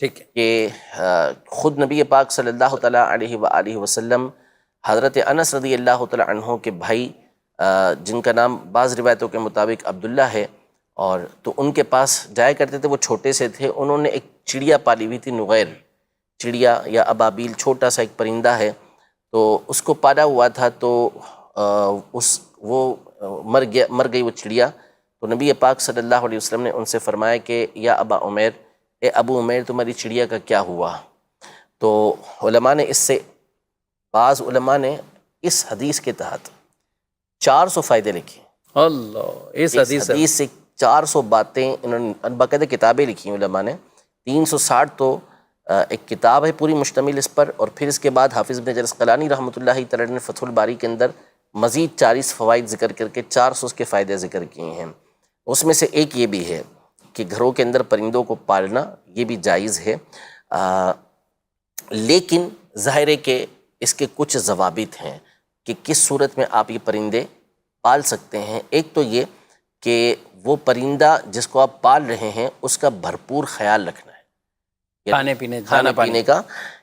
ٹھیک ہے کہ خود نبی پاک صلی اللہ تعالیٰ علیہ وآلہ وسلم حضرت انس رضی اللہ تعالیٰ عنہ کے بھائی جن کا نام بعض روایتوں کے مطابق عبداللہ ہے، اور تو ان کے پاس جایا کرتے تھے، وہ چھوٹے سے تھے، انہوں نے ایک چڑیا پالی ہوئی تھی، نغیر چڑیا یا ابابیل، چھوٹا سا ایک پرندہ ہے، تو اس کو پالا ہوا تھا، تو وہ مر گئی وہ چڑیا۔ تو نبی پاک صلی اللہ علیہ وسلم نے ان سے فرمایا کہ یا ابا عمیر، اے ابو عمیر تمہاری چڑیا کا کیا ہوا؟ تو علماء نے اس سے بعض علماء نے اس حدیث کے تحت 400 فائدے لکھے۔ اللہ، اس حدیث سے 400 باتیں انہوں نے باقاعدہ کتابیں لکھی علماء نے، 360 تو ایک کتاب ہے پوری مشتمل اس پر، اور پھر اس کے بعد حافظ ابن حجر عسقلانی رحمۃ اللہ تعالی نے فتح الباری کے اندر مزید 40 فوائد ذکر کر کے 400 کے فائدے ذکر کیے ہیں۔ اس میں سے ایک یہ بھی ہے کہ گھروں کے اندر پرندوں کو پالنا یہ بھی جائز ہے، لیکن ظاہر ہے کہ اس کے کچھ ضوابط ہیں کہ کس صورت میں آپ یہ پرندے پال سکتے ہیں۔ ایک تو یہ کہ وہ پرندہ جس کو آپ پال رہے ہیں اس کا بھرپور خیال رکھنا ہے، کھانے پینے کا،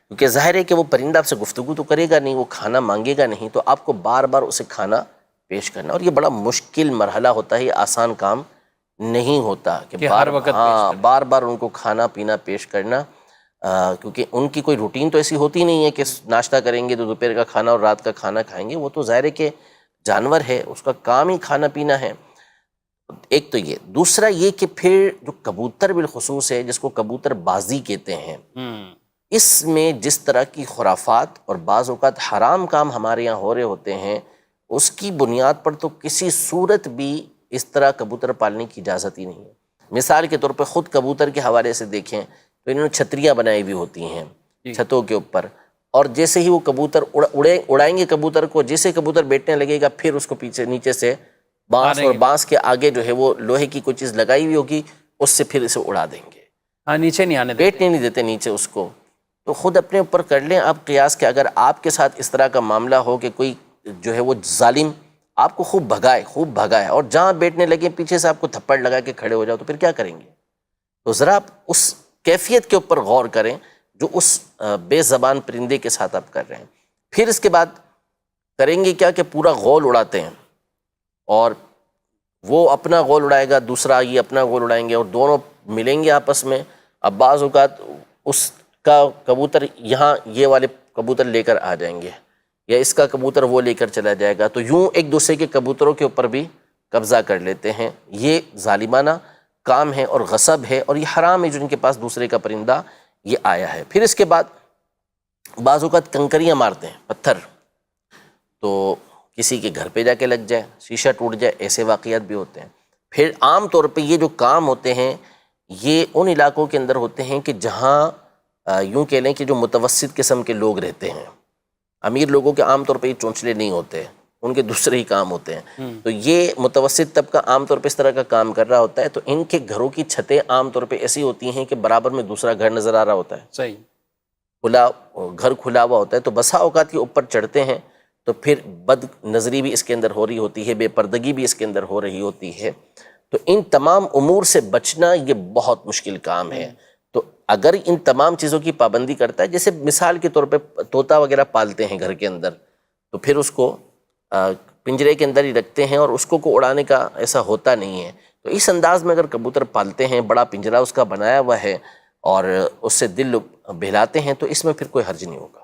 کیونکہ ظاہر ہے کہ وہ پرندہ آپ سے گفتگو تو کرے گا نہیں، وہ کھانا مانگے گا نہیں، تو آپ کو بار بار اسے کھانا پیش کرنا، اور یہ بڑا مشکل مرحلہ ہوتا ہے، یہ آسان کام نہیں ہوتا کہ بار بار ان کو کھانا پینا پیش کرنا، کیونکہ ان کی کوئی روٹین تو ایسی ہوتی نہیں ہے کہ ناشتہ کریں گے تو دوپہر کا کھانا اور رات کا کھانا کھائیں گے، وہ تو ظاہر ہے کہ جانور ہے، اس کا کام ہی کھانا پینا ہے۔ ایک تو یہ، دوسرا یہ کہ پھر جو کبوتر بالخصوص ہے، جس کو کبوتر بازی کہتے ہیں، اس میں جس طرح کی خرافات اور بعض اوقات حرام کام ہمارے یہاں ہو رہے ہوتے ہیں، اس کی بنیاد پر تو کسی صورت بھی اس طرح کبوتر پالنے کی اجازت ہی نہیں ہے۔ مثال کے طور پہ خود کبوتر کے حوالے سے دیکھیں تو انہوں نے چھتریاں بنائی ہوئی ہوتی ہیں چھتوں کے اوپر، اور جیسے ہی وہ کبوتر اڑائیں گے کبوتر کو، جیسے کبوتر بیٹھنے لگے گا پھر اس کو پیچھے نیچے سے بانس کے آگے جو ہے وہ لوہے کی کوئی چیز لگائی ہوئی ہوگی، اس سے پھر اسے اڑا دیں گے، نیچے نہیں آنے بیٹھنے نہیں دیتے نیچے اس کو۔ تو خود اپنے اوپر کر لیں آپ قیاس کہ اگر آپ کے ساتھ اس طرح کا معاملہ ہو کہ کوئی جو ہے وہ ظالم آپ کو خوب بھگائے اور جہاں بیٹھنے لگے پیچھے سے آپ کو تھپڑ لگا کے کھڑے ہو جاؤ، تو پھر کیا کریں گے؟ تو ذرا آپ اس کیفیت کے اوپر غور کریں جو اس بے زبان پرندے کے ساتھ آپ کر رہے ہیں۔ پھر اس کے بعد کریں گے کیا کہ پورا غول اڑاتے ہیں، اور وہ اپنا غول اڑائے گا، دوسرا یہ اپنا غول اڑائیں گے، اور دونوں ملیں گے آپس میں۔ اب بعض اوقات اس کا کبوتر یہاں یہ والے کبوتر لے کر آ جائیں گے، یا اس کا کبوتر وہ لے کر چلا جائے گا، تو یوں ایک دوسرے کے کبوتروں کے اوپر بھی قبضہ کر لیتے ہیں۔ یہ ظالمانہ کام ہے اور غصب ہے، اور یہ حرام ہے جو ان کے پاس دوسرے کا پرندہ یہ آیا ہے۔ پھر اس کے بعد بعض اوقات کنکریاں مارتے ہیں، پتھر، تو کسی کے گھر پہ جا کے لگ جائے، شیشہ ٹوٹ جائے، ایسے واقعات بھی ہوتے ہیں۔ پھر عام طور پہ یہ جو کام ہوتے ہیں یہ ان علاقوں کے اندر ہوتے ہیں کہ جہاں یوں کہہ لیں کہ جو متوسط قسم کے لوگ رہتے ہیں، امیر لوگوں کے عام طور پہ یہ چونچلے نہیں ہوتے، ان کے دوسرے ہی کام ہوتے ہیں، تو یہ متوسط طبقہ عام طور پہ اس طرح کا کام کر رہا ہوتا ہے، تو ان کے گھروں کی چھتیں عام طور پہ ایسی ہوتی ہیں کہ برابر میں دوسرا گھر نظر آ رہا ہوتا ہے، صحیح، گھر کھلا ہوا ہوتا ہے، تو بسا اوقات یہ اوپر چڑھتے ہیں، تو پھر بد نظری بھی اس کے اندر ہو رہی ہوتی ہے، بے پردگی بھی اس کے اندر ہو رہی ہوتی ہے۔ تو ان تمام امور سے بچنا یہ بہت مشکل کام ہے۔ تو اگر ان تمام چیزوں کی پابندی کرتا ہے، جیسے مثال کے طور پہ طوطا وغیرہ پالتے ہیں گھر کے اندر، تو پھر اس کو پنجرے کے اندر ہی رکھتے ہیں اور اس کو اڑانے کا ایسا ہوتا نہیں ہے۔ تو اس انداز میں اگر کبوتر پالتے ہیں، بڑا پنجرا اس کا بنایا ہوا ہے اور اس سے دل بہلاتے ہیں، تو اس میں پھر کوئی حرج نہیں ہوگا۔